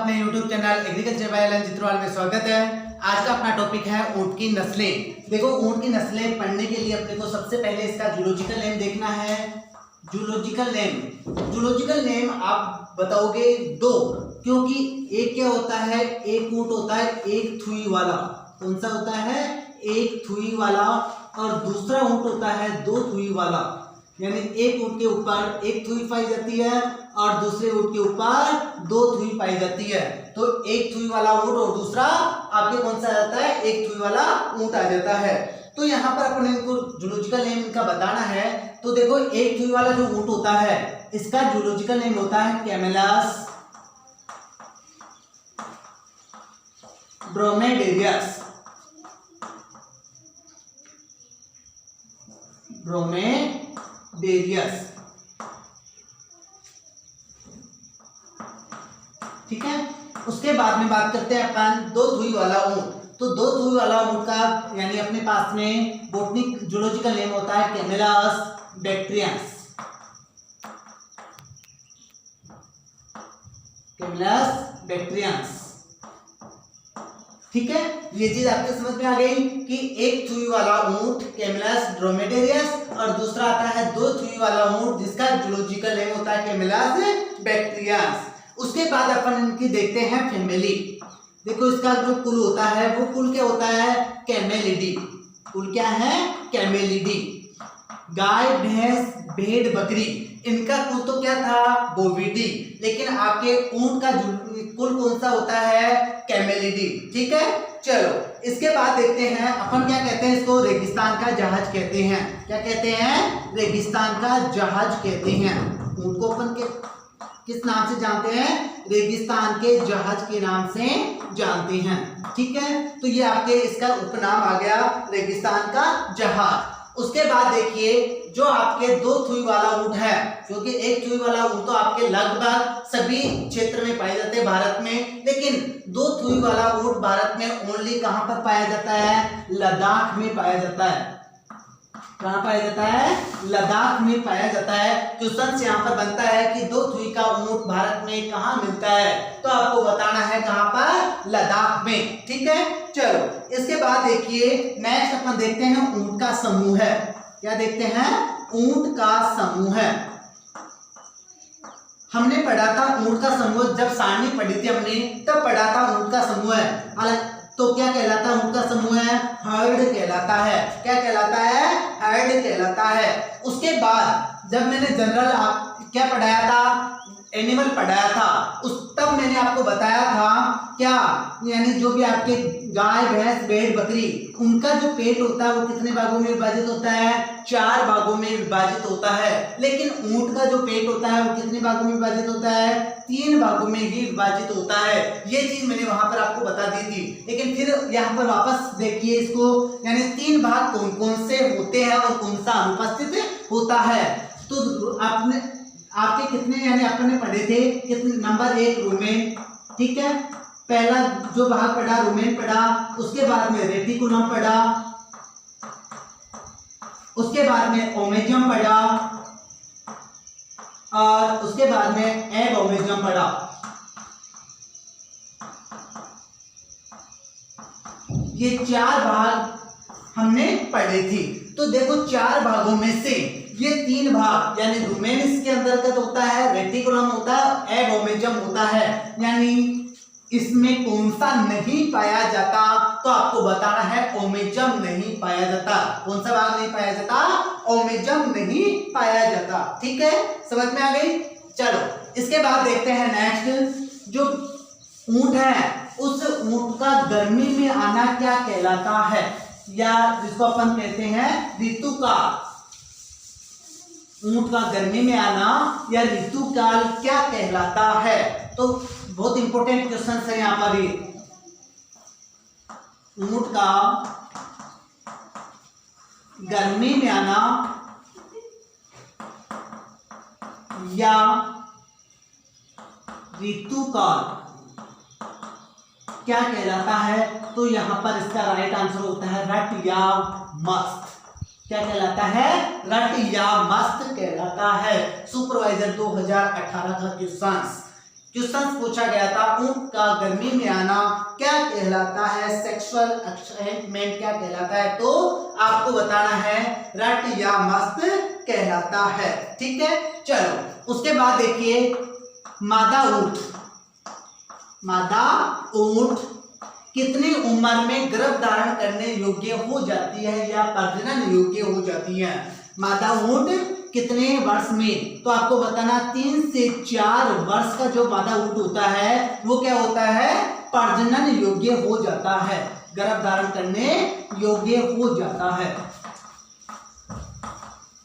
अपने YouTube channel agriculture by L Chitrawal में स्वागत है। आज का अपना टॉपिक है ऊंट की नस्लें। देखो, ऊंट की नस्लें पढ़ने के लिए अपने को सबसे पहले इसका जूलॉजिकल नेम देखना है। जूलॉजिकल नेम आप बताओगे दो, क्योंकि एक क्या होता है, एक ऊंट होता है एक थुई वाला। कौन सा होता है? एक थुई वाला। और दूसरा ऊंट होता है दो थुई वाला, यानी एक ऊंट के ऊपर एक थुई पाई जाती है और दूसरे ऊंट के ऊपर दो थुई पाई जाती है। तो एक थुई वाला ऊंट और दूसरा आपके कौन सा आ जाता है? एक थुई वाला ऊंट आ जाता है। तो यहाँ पर अपन इनको जूलॉजिकल नेम इनका बताना है। तो देखो, एक थुई वाला जो ऊंट होता है इसका जूलॉजिकल नेम होता है कैमेलस ड्रोमेडेरियस। ठीक है। उसके बाद में बात करते हैं अपन दो थुई वाला ऊंट। तो दो थुई वाला ऊंट का यानी अपने पास में बोटनिक जूलॉजिकल नेम होता है कैमेलस बैक्ट्रियंस। ठीक है, ये चीज आपके समझ में आ गई कि एक थुई वाला ऊंट कैमेलस ड्रोमेडेरियस और दूसरा आता है दो थुई वाला ऊंट जिसका जूलॉजिकल नेम होता है कैमेलस बैक्ट्रियंस। उसके बाद अपन इनकी देखते हैं फैमिली। देखो, इसका जो कुल होता है वो कुल क्या होता है? कैमेलिडी। कुल क्या है? कैमेलिडी। गाय, भैंस, भेड़, बकरी, इनका कुल तो क्या था? बोविडी। लेकिन आपके ऊंट का कुल कौन सा होता है? कैमेलिडी। ठीक है, चलो इसके बाद देखते हैं अपन क्या कहते हैं इसको? रेगिस्तान का जहाज कहते हैं। क्या कहते हैं? रेगिस्तान का जहाज कहते हैं। ऊंट को अपन किस नाम से जानते हैं? रेगिस्तान के जहाज के नाम से जानते हैं। ठीक है, तो ये आपके इसका उपनाम आ गया रेगिस्तान का जहाज। उसके बाद देखिए, जो आपके दो थुई वाला ऊंट है, क्योंकि एक थुई वाला ऊंट तो आपके लगभग सभी क्षेत्र में पाए जाते हैं भारत में, लेकिन दो थुई वाला ऊंट भारत में ओनली कहां पर पाया जाता है? लद्दाख में पाया जाता है। कहां पाया जाता है? लद्दाख में पाया जाता है। क्वेश्चन यहाँ पर बनता है कि दो थुई का ऊंट भारत में कहां मिलता है, तो आपको बताना है कहां पर? लद्दाख में। ठीक है, चलो इसके बाद देखिए नेक्स्ट अपन देखते हैं ऊंट का समूह है। क्या देखते हैं? ऊंट का समूह है। हमने पढ़ा था ऊंट का समूह, जब सारणी पढ़ी थी हमने तब पढ़ा था ऊंट का समूह है। तो क्या कहलाता है? ऊंट का समूह है हर्ड कहलाता है। क्या कहलाता है? हर्ड कहलाता है। उसके बाद जब मैंने जनरल क्या पढ़ाया था? एनिमल पढ़ाया था, तब मैंने आपको बताया था क्या, यानी जो भी आपके गाय, भैंस, भेड़, बकरी, उनका जो पेट होता है वो कितने भागों में विभाजित होता है? 4 भागों में विभाजित होता है। लेकिन ऊंट का जो पेट होता है वो कितने भागों में विभाजित होता है? 3 भागों में ही विभाजित होता है। ये चीज मैंने वहां पर आपको बता दी थी, लेकिन फिर यहाँ पर वापस देखिए इसको, यानी 3 भाग कौन कौन से होते हैं और कौन सा अनुपस्थित होता है। तो आपके कितने यानी अपन ने पढ़े थे कितने? Number 1 rumen. ठीक है, पहला जो भाग पढ़ा रूमेन पढ़ा, उसके बाद में रेटिकुलम पढ़ा, उसके बाद में ओमेजम पढ़ा और उसके बाद में एब ओमेजम पढ़ा। ये 4 भाग हमने पढ़े थे। तो देखो, 4 भागों में से ये 3 भाग यानी रूमेन इसके अंतर्गत होता है, रेटिकुलम होता है, एब ओमेजम होता है, यानी इसमें कौन सा नहीं पाया जाता? तो आपको बताना है ओमेजम नहीं पाया जाता। कौन सा भाग नहीं पाया जाता? ओमेजम नहीं पाया जाता। ठीक है, समझ में आ गई? चलो इसके बाद देखते हैं नेक्स्ट, जो ऊंट है उस ऊंट का गर्मी में आना क्या कहलाता है, या जिसको अपन कहते हैं ऋतुकाल। ऊंट का गर्मी में आना या ऋतुकाल क्या कहलाता है? तो बहुत इंपॉर्टेंट क्वेश्चन है यहाँ पर भी। ऊंट का गर्मी में आना या ऋतुकाल क्या कहलाता है? तो यहां पर इसका राइट आंसर होता है रट या मस्त। क्या कहलाता है? रट या मस्त कहलाता है। सुपरवाइजर 2018 का क्वेश्चन। क्वेश्चन पूछा गया था ऊंट का गर्मी में आना क्या कहलाता है, सेक्सुअल एक्साइटमेंट क्या कहलाता है, तो आपको बताना है रट या मस्त कहलाता है। ठीक है, चलो उसके बाद देखिए मादा ऊंट कितनी उम्र में गर्भ धारण करने योग्य हो जाती है या प्रजनन योग्य हो जाती है। मादा ऊंट कितने वर्ष में, तो आपको बताना 3 से 4 वर्ष का जो मादा ऊंट होता है वो क्या होता है, प्रजनन योग्य हो जाता है, गर्भ धारण करने योग्य हो जाता है।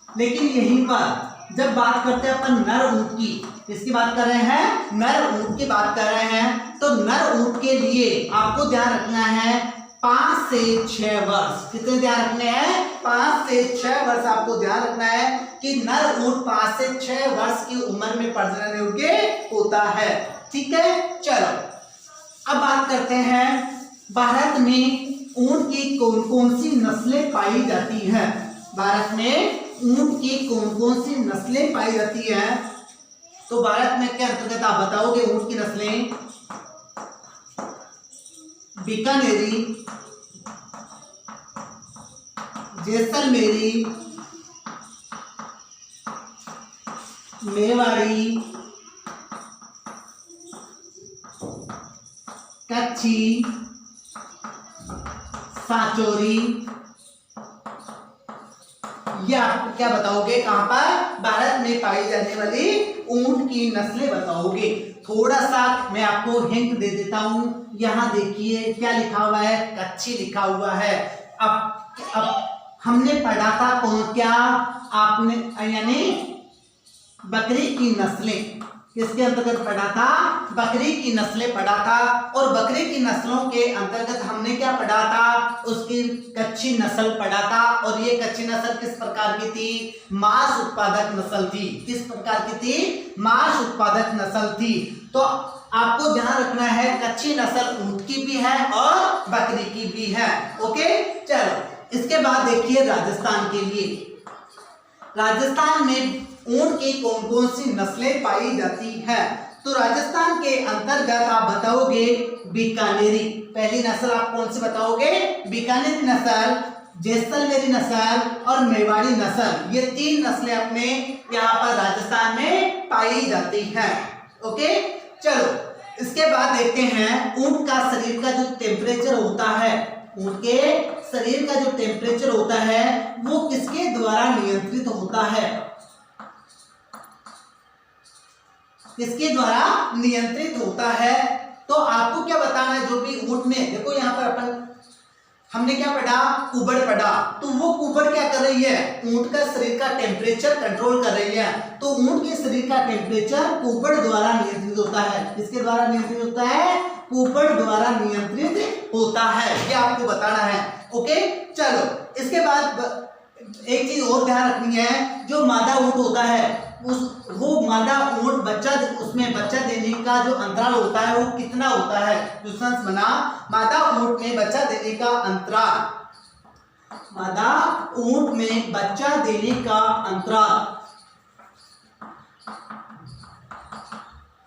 लेकिन यहीं पर जब बात करते हैं अपन नर ऊंट की, किसकी बात कर रहे हैं, नर ऊंट की बात कर रहे हैं, तो नर ऊंट के लिए आपको ध्यान रखना है 5 से 6 वर्ष। कितने ध्यान रखने हैं, 5 से 6 वर्ष आपको ध्यान रखना है कि नर ऊंट 5 से 6 वर्ष की उम्र में प्रजनन योग्य होता है। ठीक है, चलो अब बात करते हैं भारत में ऊंट की कौन कौन सी नस्लें पाई जाती हैं। भारत में ऊंट की कौन कौन सी नस्लें पाई जाती हैं, तो भारत में क्या अंतर्गत आप बताओगे ऊंट की नस्लें, बीकानेरी, जैसलमेरी, मेवाड़ी, कच्छी, सांचौरी, ये आप क्या बताओगे, कहां पर भारत में पाई जाने वाली ऊंट की नस्लें बताओगे। थोड़ा सा मैं आपको हिंट दे देता हूं, यहां देखिए क्या लिखा हुआ है, कच्छी लिखा हुआ है। अब हमने पढ़ा था कौन, क्या आपने यानी बकरी की नस्लें, किसके अंतर्गत पढ़ा था, बकरी की नस्लें पढ़ा था। और बकरी की नस्लों के अंतर्गत हमने क्या पढ़ा था, उसकी कच्छी नस्ल पढ़ा था। और ये कच्छी नस्ल किस प्रकार की थी, मांस उत्पादक नस्ल थी। किस प्रकार की थी, मांस उत्पादक नस्ल थी। तो आपको ध्यान रखना है कच्छी नस्ल ऊंट की भी है और बकरी की भी है। ओके, चलो इसके बाद देखिए राजस्थान के लिए, राजस्थान में ऊंट की कौन कौन सी नस्लें पाई जाती हैं, तो राजस्थान के अंतर्गत आप बताओगे बीकानेरी, पहली नस्ल आप कौन सी बताओगे, बीकानेरी नस्ल, जैसलमेरी नस्ल और मेवाड़ी नस्ल, ये 3 नस्लें अपने यहाँ पर राजस्थान में पाई जाती हैं। ओके, चलो इसके बाद देखते हैं ऊंट का शरीर का जो टेम्परेचर होता है, ऊंट के शरीर का जो टेम्परेचर होता है वो किसके द्वारा नियंत्रित होता है, किसके द्वारा नियंत्रित होता है। तो आपको क्या बताना है, जो भी ऊंट में देखो यहाँ पर अपन हमने क्या पढ़ा, कुबड़ पढ़ा, तो वो कुबड़ क्या कर रही है, ऊंट का शरीर का टेम्परेचर कंट्रोल कर रही है। तो ऊंट के शरीर का टेम्परेचर कुबड़ द्वारा नियंत्रित होता है, किसके द्वारा नियंत्रित होता है, कुबड़ द्वारा नियंत्रित होता है, ये आपको बताना है। ओके, चलो इसके बाद एक चीज और ध्यान रखनी है, जो मादा ऊंट होता है वो मादा ऊंट बच्चा, उसमें बच्चा देने का जो अंतराल होता है वो कितना होता है। क्वेश्चन बना मादा ऊंट में बच्चा देने का अंतराल, मादा ऊंट में बच्चा देने का अंतराल,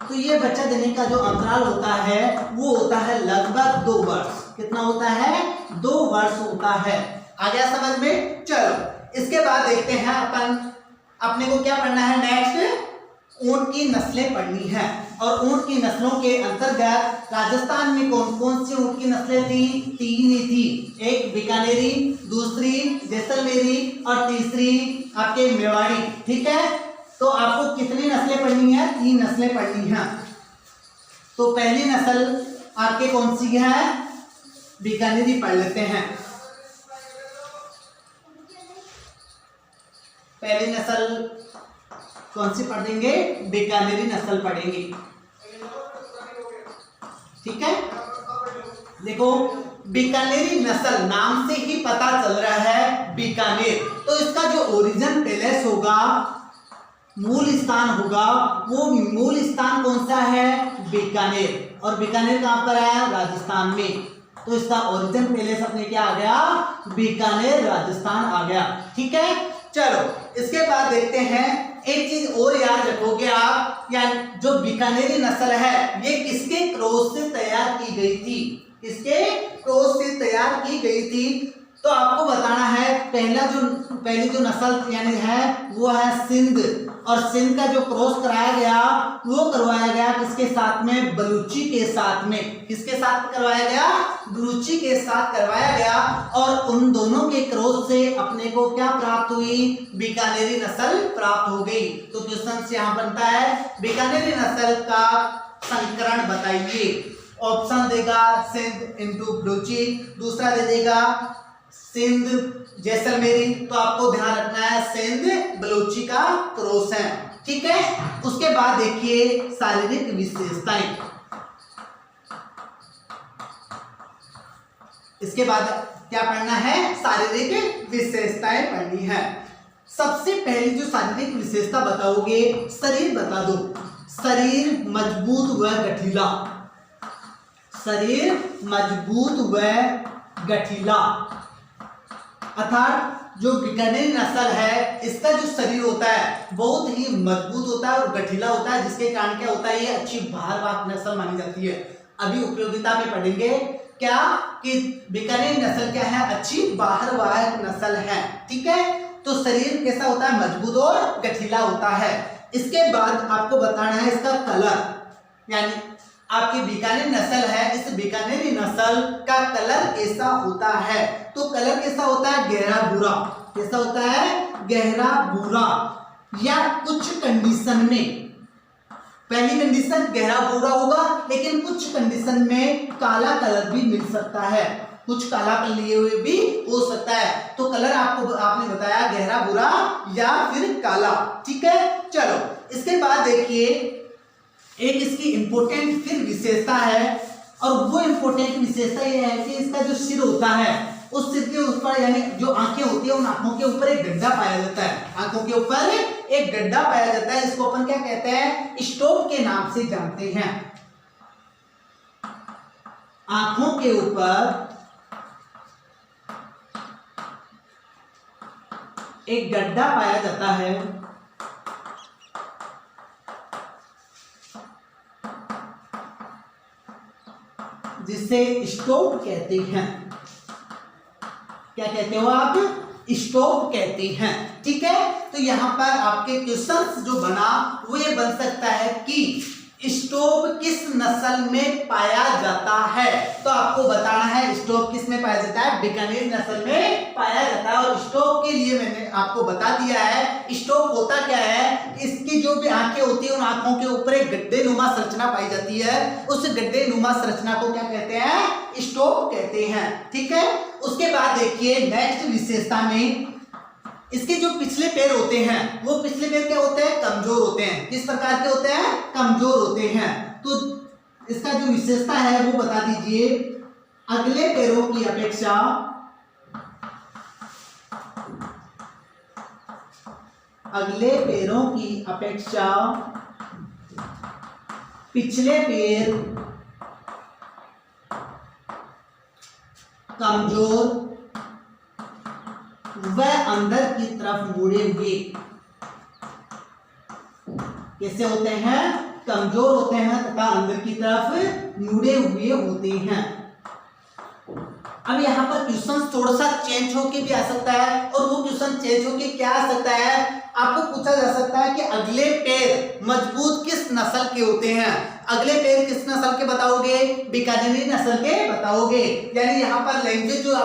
तो ये बच्चा देने का जो अंतराल होता है वो होता है लगभग 2 वर्ष। कितना होता है, 2 वर्ष होता है। आ गया समझ में। चलो इसके बाद देखते हैं अपन, अपने को क्या पढ़ना है नेक्स्ट, ऊंट की नस्लें पढ़नी है। और ऊंट की नस्लों के अंतर्गत राजस्थान में कौन कौन सी ऊंट की नस्लें थी, 3 ही थी, एक बीकानेरी, दूसरी जैसलमेरी और तीसरी आपके मेवाड़ी। ठीक है, तो आपको कितनी नस्लें पढ़नी है, 3 नस्लें पढ़नी है। तो पहली नस्ल आपके कौन सी है, बीकानेरी पढ़ लेते हैं। पहली नस्ल कौन सी पढ़ेंगे, बीकानेरी नस्ल पढ़ेंगे। ठीक है, देखो बीकानेरी नस्ल नाम से ही पता चल रहा है बीकानेर, तो इसका जो ओरिजिन पैलेस होगा, मूल स्थान होगा, वो मूल स्थान कौन सा है, बीकानेर। और बीकानेर कहां पर है, राजस्थान में, तो इसका ओरिजिन पैलेस अपने क्या आ गया, बीकानेर राजस्थान आ गया। ठीक है, चलो इसके बाद देखते हैं एक चीज और याद रखोगे आप, या जो बीकानेरी नस्ल है ये किसके क्रॉस से तैयार की गई थी, किसके क्रॉस से तैयार की गई थी? तो आपको बताना है पहली जो नस्ल यानी है वो है सिंध, और सिंध का जो क्रॉस कराया गया वो करवाया गया किसके साथ में? बलूची के साथ में। किसके साथ करवाया गया? बलूची के साथ करवाया गया, और उन दोनों के क्रॉस से अपने को क्या प्राप्त हुई? बीकानेरी नस्ल प्राप्त हो गई। तो क्वेश्चन यहाँ बनता है बीकानेरी नस्ल का संकरण बताइए। ऑप्शन देगा सिंध इंटू बलूची, दूसरा दे देगा सिंध जैसलमेरी, तो आपको ध्यान रखना है सिंध बलूची का क्रॉस है, ठीक है। उसके बाद देखिए शारीरिक विशेषताएं, इसके बाद क्या पढ़ना है? शारीरिक विशेषताएं पढ़नी है। सबसे पहली जो शारीरिक विशेषता बताओगे, शरीर बता दो। शरीर मजबूत व गठीला, शरीर मजबूत व गठीला, अर्थात जो बीकानेरी नस्ल है इसका जो शरीर होता है बहुत ही मजबूत होता है और गठीला होता है, जिसके कारण क्या होता है? ये अच्छी भारवाहक नस्ल मानी जाती है। अभी उपयोगिता में पढ़ेंगे क्या कि बीकानेरी नस्ल क्या है? अच्छी भारवाहक नस्ल है, ठीक है। तो शरीर कैसा होता है? मजबूत और गठीला होता है। इसके बाद आपको बताना है इसका कलर, यानी आपकी बीकानेरी नस्ल है, इस बीकानेरी नस्ल का कलर कैसा होता है? तो कलर कैसा होता है? गहरा भूरा। कैसा होता है? गहरा भूरा, या कुछ कंडीशन में, पहली कंडीशन गहरा भूरा होगा, लेकिन कुछ कंडीशन में काला कलर भी मिल सकता है, कुछ काला कलर लिए हुए भी हो सकता है। तो कलर आपने बताया गहरा भूरा या फिर काला, ठीक है। चलो इसके बाद देखिए एक इसकी इंपॉर्टेंट फिर विशेषता है, और वो इंपॉर्टेंट विशेषता ये है कि इसका जो सिर होता है उस सिर के ऊपर, यानी जो आंखें होती है उन आंखों के ऊपर एक गड्ढा पाया जाता है, आंखों के ऊपर एक गड्ढा पाया जाता है। इसको अपन क्या कहते हैं? स्टोप के नाम से जानते हैं। आंखों के ऊपर एक गड्ढा पाया जाता है, जिसे स्टोप कहते हैं। क्या कहते हो आप? स्टोप कहते हैं, ठीक है। तो यहां पर आपके क्वेश्चंस जो बना वो ये बन सकता है कि स्टोप किस नस्ल में पाया जाता है? तो आपको बताना है स्टोप किस में पाया जाता है? बीकानेरी नस्ल में पाया जाता है। और स्टोप के लिए मैंने आपको बता दिया है स्टोप होता क्या है। इसकी जो भी आंखें होती है उन आंखों के ऊपर एक गड्ढे नुमा संरचना पाई जाती है, उस गड्ढे नुमा संरचना को क्या कहते हैं? स्टोप कहते हैं, ठीक है। उसके बाद देखिए नेक्स्ट विशेषता में इसके जो पिछले पैर होते हैं वो पिछले पैर क्या होते हैं? कमजोर होते हैं। किस प्रकार के होते हैं? कमजोर होते हैं। तो इसका जो विशेषता है वो बता दीजिए। अगले पैरों की अपेक्षा पिछले पैर कमजोर वह अंदर की तरफ मुड़े हुए। कैसे होते हैं? कमजोर होते हैं तथा अंदर की तरफ मुड़े हुए होते हैं। अब यहाँ पर क्वेश्चन थोड़ा सा चेंज होके भी आ सकता है, और वो क्वेश्चन चेंज होके क्या आ सकता है? आपको पूछा जा सकता है कि अगले पैर मजबूत किस नस्ल के होते हैं? अगले पैर किस नस्ल के बताओगे? बीकानेरी नस्ल के बताओगे। यानी यहाँ पर लैंग्वेज जो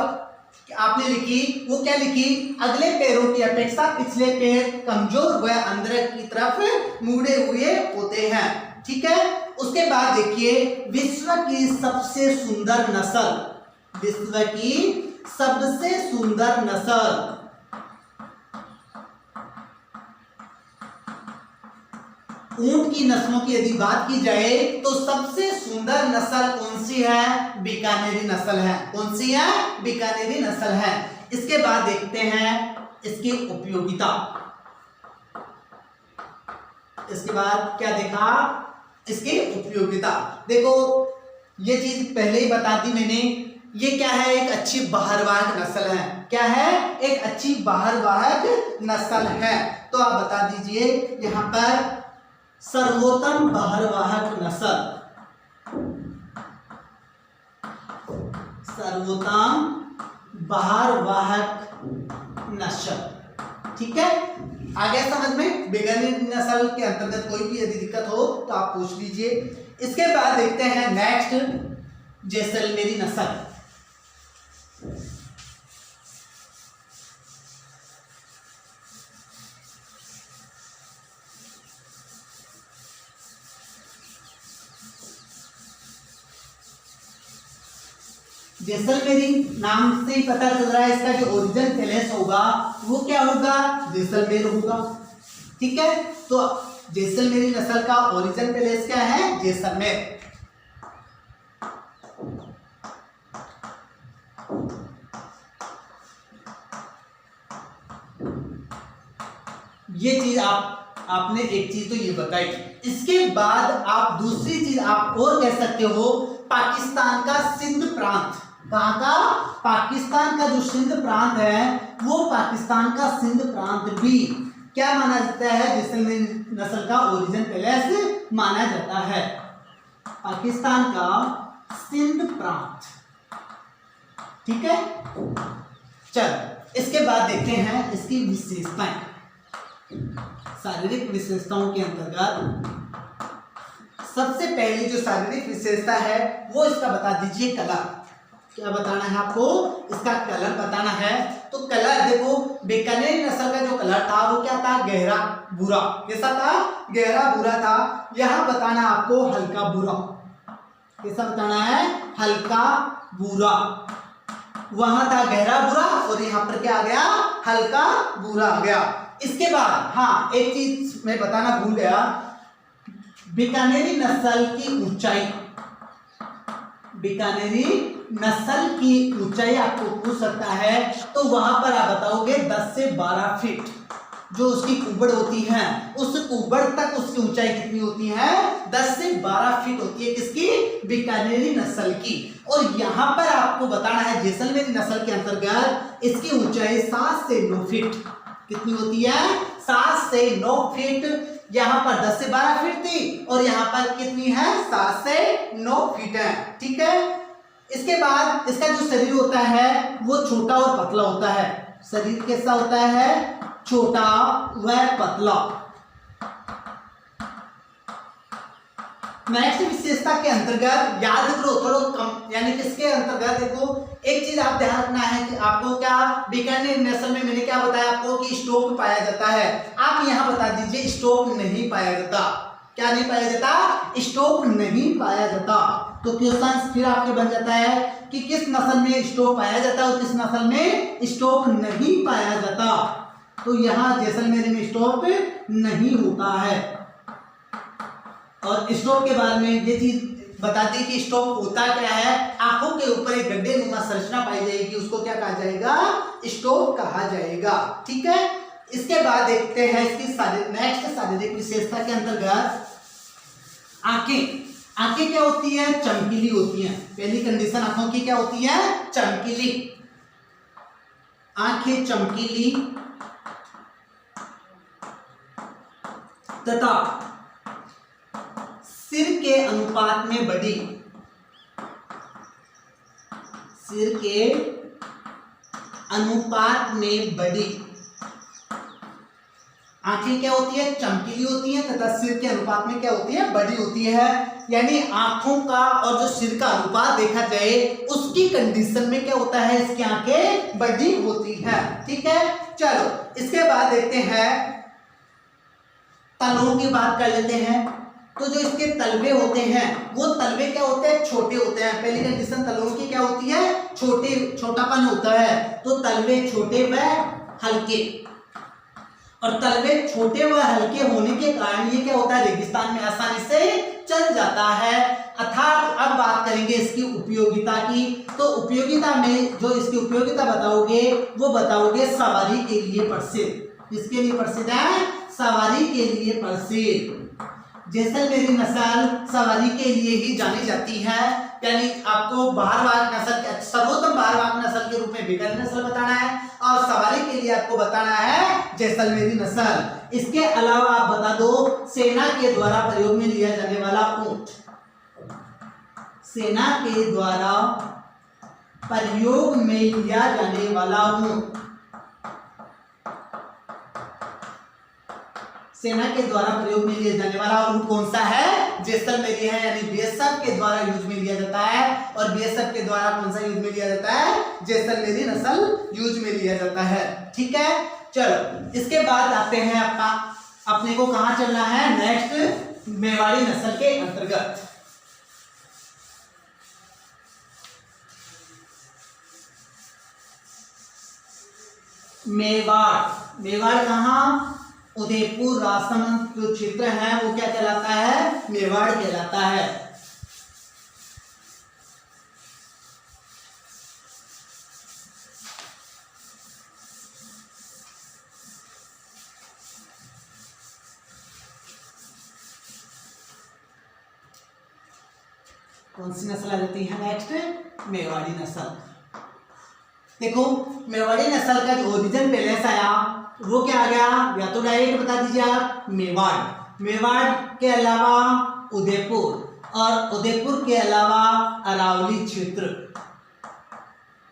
आपने लिखी वो क्या लिखी? अगले पैरों की अपेक्षा पिछले पैर कमजोर व अंदर की तरफ मुड़े हुए होते हैं, ठीक है। उसके बाद देखिए विश्व की सबसे सुंदर नस्ल, विश्व की सबसे सुंदर नस्ल, ऊंट की नस्लों की यदि बात की जाए तो सबसे सुंदर नस्ल कौन सी है? बीकानेरी नस्ल है। कौन सी है? बीकानेरी नस्ल है। इसके बाद देखते हैं इसकी उपयोगिता। इसके बाद क्या देखा? इसकी उपयोगिता। देखो ये चीज पहले ही बता दी मैंने ये क्या है, एक अच्छी बहरवाहक नस्ल है। क्या है, एक अच्छी बहरवाहक नस्ल है। तो आप बता दीजिए यहाँ पर सर्वोत्तम बहरवाहक नस्ल, सर्वोत्तम बहरवाहक नस्ल। ठीक है, आ गया समझ में। बिगनरी नस्ल के अंतर्गत कोई भी यदि दिक्कत हो तो आप पूछ लीजिए। इसके बाद देखते हैं नेक्स्ट जैसलमेरी नस्ल। जैसलमेरी नाम से ही पता चल रहा है, इसका जो ओरिजिन पैलेस होगा वो क्या होगा, जैसलमेर होगा। ठीक है, तो जैसलमेरी नस्ल का ओरिजिन पैलेस क्या है, जैसलमेर। ये चीज आपने एक चीज तो ये बताई। इसके बाद आप दूसरी चीज आप और कह सकते हो, पाकिस्तान का सिंध प्रांत। कहाँ का, पाकिस्तान का जो सिंध प्रांत है वो पाकिस्तान का सिंध प्रांत भी क्या माना जाता है, जैसलमेर नस्ल का ओरिजिन पैलेस माना जाता है। पाकिस्तान का सिंध प्रांत। ठीक है, चल इसके बाद देखते हैं इसकी विशेषताएं। शारीरिक विशेषताओं के अंतर्गत सबसे पहली जो शारीरिक विशेषता है वो इसका बता दीजिए, कलर। क्या बताना है आपको, इसका कलर बताना है। तो कलर देखो, बीकानेरी नस्ल का जो कलर था वो क्या था, गहरा भूरा। कैसा था, गहरा भूरा था। यहां बताना आपको हल्का भूरा। कैसा बताना है, हल्का भूरा। वहां था गहरा भूरा और यहां पर क्या आ गया, हल्का भूरा आ गया। इसके बाद हाँ, एक चीज मैं बताना भूल गया, बीकानेरी नस्ल की ऊंचाई। बीकानेरी नस्ल की ऊंचाई आपको पूछ सकता है, तो वहां पर आप बताओगे 10 से 12 फीट। जो उसकी कुबड़ होती है, उस कुबड़ तक उसकी ऊंचाई कितनी होती है, 10 से 12 फीट होती है। किसकी, बीकानेरी नस्ल की। और यहां पर आपको बताना है जैसलमेरी नस्ल के अंतर्गत इसकी ऊंचाई 7 से 9 फीट कितनी होती है, 7 से 9 फीट। यहां पर 10 से 12 फीट थी और यहां पर कितनी है, 7 से 9 फीट है। ठीक है, इसके बाद इसका जो शरीर होता है वो छोटा और पतला होता है। शरीर कैसा होता है, छोटा व पतला। नेक्स्ट विशेषता के अंतर्गत याद करो थोड़ा कम, यानी किसके अंतर्गत देखो, एक चीज आप ध्यान रखना है कि आपको क्या, बीकानेर नस्ल में मैंने क्या बताया आपको कि स्टोक पाया जाता है। आप यहां बता दीजिए स्टोक नहीं पाया जाता। क्या नहीं पाया जाता, स्टोक नहीं पाया जाता। तो क्वेश्चन फिर आपके बन जाता है कि किस नस्ल में स्टोक पाया जाता है और किस नस्ल में स्टोक नहीं पाया जाता। तो यहाँ जैसलमेर में स्टोक नहीं होता है। और स्टोक के बारे में ये चीज बताती कि स्टोक होता क्या है, आंखों के ऊपर एक गड्ढे नुमा संरचना पाई जाएगी, उसको क्या कहा जाएगा, स्टोक कहा जाएगा। ठीक है, इसके बाद देखते हैं इसकी नेक्स्ट शारीरिक विशेषता के अंतर्गत आंखें। आंखें क्या होती है, चमकीली होती हैं। पहली कंडीशन आंखों की क्या होती है, चमकीली। आंखें चमकीली तथा सिर के अनुपात में बड़ी। सिर के अनुपात में बड़ी। आंखें क्या होती है, चमकीली होती हैं तथा सिर के अनुपात में क्या होती है, बड़ी होती है। यानी आंखों का और जो सिर का अनुपात देखा जाए उसकी कंडीशन में क्या होता है, इसकी आंखें बड़ी होती है। ठीक है, चलो इसके बाद देखते हैं तलवों की बात कर लेते हैं। तो जो इसके तलवे होते हैं वो तलवे क्या होते हैं, छोटे होते हैं। पहली कंडीशन तलवों की क्या होती है, छोटापन होता है। तो तलवे छोटे व हल्के, और तलवे छोटे व हल्के होने के कारण ये क्या होता है, रेगिस्तान में आसानी से चल जाता है। अर्थात अब बात करेंगे इसकी उपयोगिता की। तो उपयोगिता में जो इसकी उपयोगिता बताओगे वो बताओगे सवारी के लिए प्रसिद्ध। किसके लिए प्रसिद्ध है, सवारी के लिए प्रसिद्ध। जैसलमेरी नस्ल सवारी के लिए ही जानी जाती है। यानी आपको बारहवाग नस्ल के सर्वोत्तम बारहवाग नस्ल के रूप में बीकानेर नस्ल बताना है और सवारी के लिए आपको बताना है जैसलमेरी नस्ल। इसके अलावा आप बता दो सेना के द्वारा प्रयोग में लिया जाने वाला ऊंट, सेना के द्वारा प्रयोग में लिया जाने वाला ऊंट, सेना के द्वारा प्रयोग में लिया जाने वाला ऊंट कौन सा है? जैसलमेरी है, यानी बीएसएफ के द्वारा यूज में लिया जाता है। और बीएसएफ के द्वारा कौन सा यूज में लिया जाता है? जैसलमेरी नस्ल यूज में लिया जाता है। ठीक है, चलो इसके बाद आते हैं अपने को कहां चलना है? नेक्स्ट मेवाड़ी नस्ल के अंतर्गत। मेवाड़, मेवाड़ कहां? उदयपुर राजसमंद जो क्षेत्र है वो क्या कहलाता है? मेवाड़ कहलाता है। कौन सी नस्ल आ जाती है नेक्स्ट? मेवाड़ी नस्ल। देखो मेवाड़ी नस्ल का जो ओरिजिन पहले से आया वो क्या आ गया? या तो डायरेक्ट बता दीजिए आप मेवाड़, मेवाड़ के अलावा उदयपुर और उदयपुर के अलावा अरावली क्षेत्र।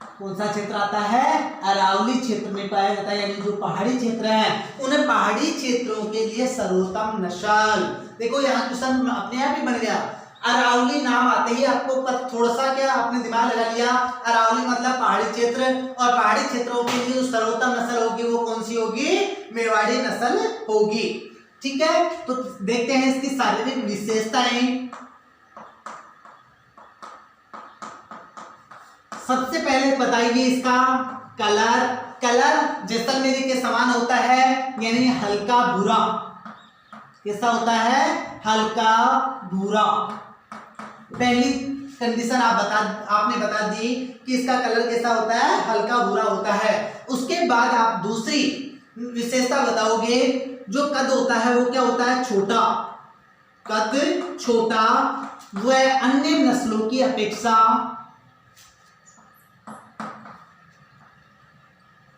कौन सा क्षेत्र आता है? अरावली क्षेत्र में पाया जाता है, यानी जो पहाड़ी क्षेत्र है उन्हें पहाड़ी क्षेत्रों के लिए सर्वोत्तम नस्ल। देखो यहाँ क्वेश्चन अपने आप ही बन गया। अरावली नाम आते ही आपको थोड़ा सा क्या आपने दिमाग लगा लिया, अरावली मतलब पहाड़ी क्षेत्र, और पहाड़ी क्षेत्रों के लिए जो सर्वोत्तम नस्ल होगी वो कौन सी होगी? मेवाड़ी नस्ल होगी। ठीक है, तो देखते हैं इसकी शारीरिक विशेषताएं। सबसे पहले बताइए इसका कलर। कलर जैसलमेरी के समान होता है, यानी हल्का भूरा। कैसा होता है? हल्का भूरा। पहली कंडीशन आपने बता दी कि इसका कलर कैसा होता है? हल्का भूरा होता है। उसके बाद आप दूसरी विशेषता बताओगे, जो कद होता है वो क्या होता है? छोटा। कद छोटा, वह अन्य नस्लों की अपेक्षा,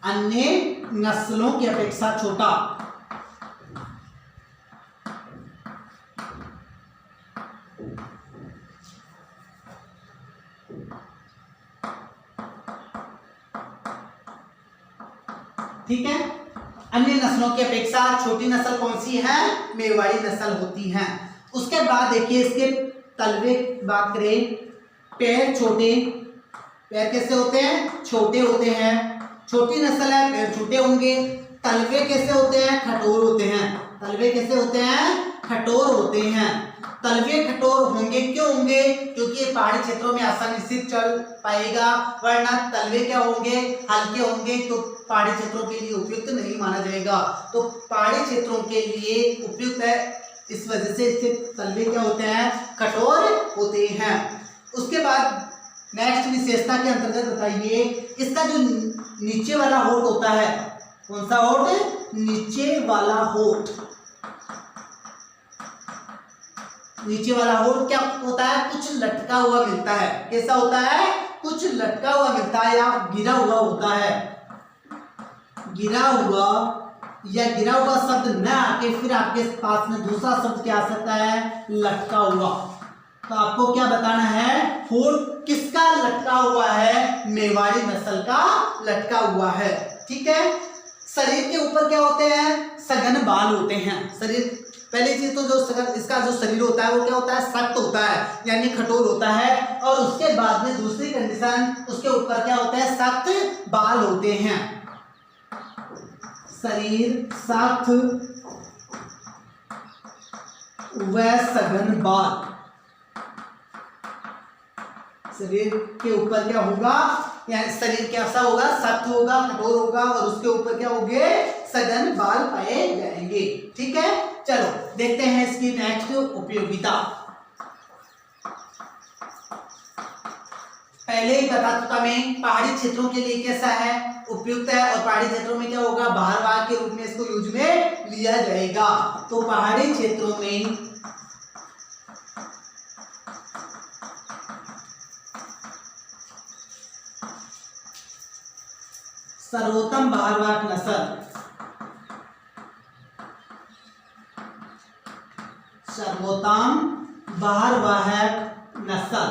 अन्य नस्लों की अपेक्षा छोटा। ठीक है, अन्य नस्लों की अपेक्षा छोटी नस्ल कौन सी है? मेवाड़ी नस्ल होती है। उसके बाद देखिए इसके तलवे बात करें, पैर छोटे, पैर कैसे होते हैं? छोटे होते हैं। छोटी नस्ल है, पैर छोटे होंगे। तलवे कैसे होते हैं? कठोर होते हैं। तलवे कैसे होते हैं? कठोर होते हैं। तलवे कठोर होंगे, क्यों होंगे? क्योंकि ये पहाड़ी क्षेत्रों में आसानी से चल पाएगा, वरना तलवे क्या होंगे? हल्के होंगे, तो पहाड़ी क्षेत्रों के लिए उपयुक्त नहीं माना जाएगा। तो पहाड़ी क्षेत्रों के लिए उपयुक्त है, इस वजह से इसके तलवे क्या होते हैं? कठोर होते हैं। उसके बाद नेक्स्ट विशेषता के अंतर्गत बताइए, इसका जो नीचे वाला होठ होता है, कौन सा होठ? नीचे वाला होठ। नीचे वाला होठ क्या होता है? कुछ लटका हुआ मिलता है। कैसा होता है? कुछ लटका हुआ मिलता है या गिरा हुआ होता है। गिरा हुआ या गिरा हुआ शब्द न आके फिर आपके पास में दूसरा शब्द क्या आ सकता है? लटका हुआ। तो आपको क्या बताना है? होठ किसका लटका हुआ है? मेवाड़ी नस्ल का लटका हुआ है। ठीक है, शरीर के ऊपर क्या होते हैं? सघन बाल होते हैं। शरीर पहली चीज तो जो इसका जो शरीर होता है वो क्या होता है? सख्त होता है, यानी कठोर होता है। और उसके बाद में दूसरी कंडीशन, उसके ऊपर क्या होता है? सख्त बाल होते हैं। शरीर सख्त व सघन बाल। शरीर के ऊपर क्या होगा? यानी शरीर कैसा होगा? सख्त होगा, कठोर होगा, और उसके ऊपर क्या होंगे? सघन बाल पाए जाएंगे। ठीक है, चलो देखते हैं इसकी नेक्स्ट उपयोगिता। पहले ही बता चुका मैं पहाड़ी क्षेत्रों के लिए कैसा है? उपयुक्त है। और पहाड़ी क्षेत्रों में क्या होगा? बाहरवाग के रूप में इसको यूज में लिया जाएगा। तो पहाड़ी क्षेत्रों में सर्वोत्तम बहारवाक नस्ल, सर्वोत्तम बहारवाक नस्ल।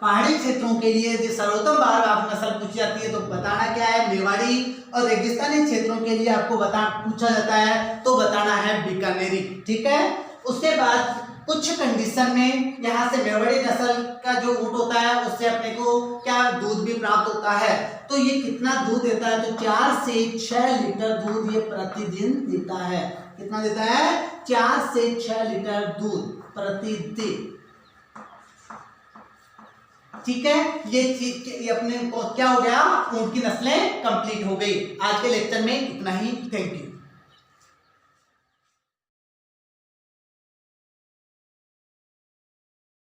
पहाड़ी क्षेत्रों के लिए जो सर्वोत्तम बहारवाक नस्ल पूछी जाती है तो बताना क्या है, मेवाड़ी। और रेगिस्तानी क्षेत्रों के लिए आपको पूछा जाता है तो बताना है बीकानेरी। ठीक है, उसके बाद कुछ कंडीशन में यहाँ से मेवाड़ी नस्ल का जो ऊंट होता है उससे अपने को क्या दूध भी प्राप्त होता है। तो ये कितना दूध देता है, तो 4 से 6 लीटर दूध ये प्रतिदिन देता है। कितना देता है, 4 से 6 लीटर दूध प्रतिदिन। ठीक है, ये अपने को क्या हो गया, ऊंट की नस्लें कंप्लीट हो गई। आज के लेक्चर में इतना ही, थैंक यू।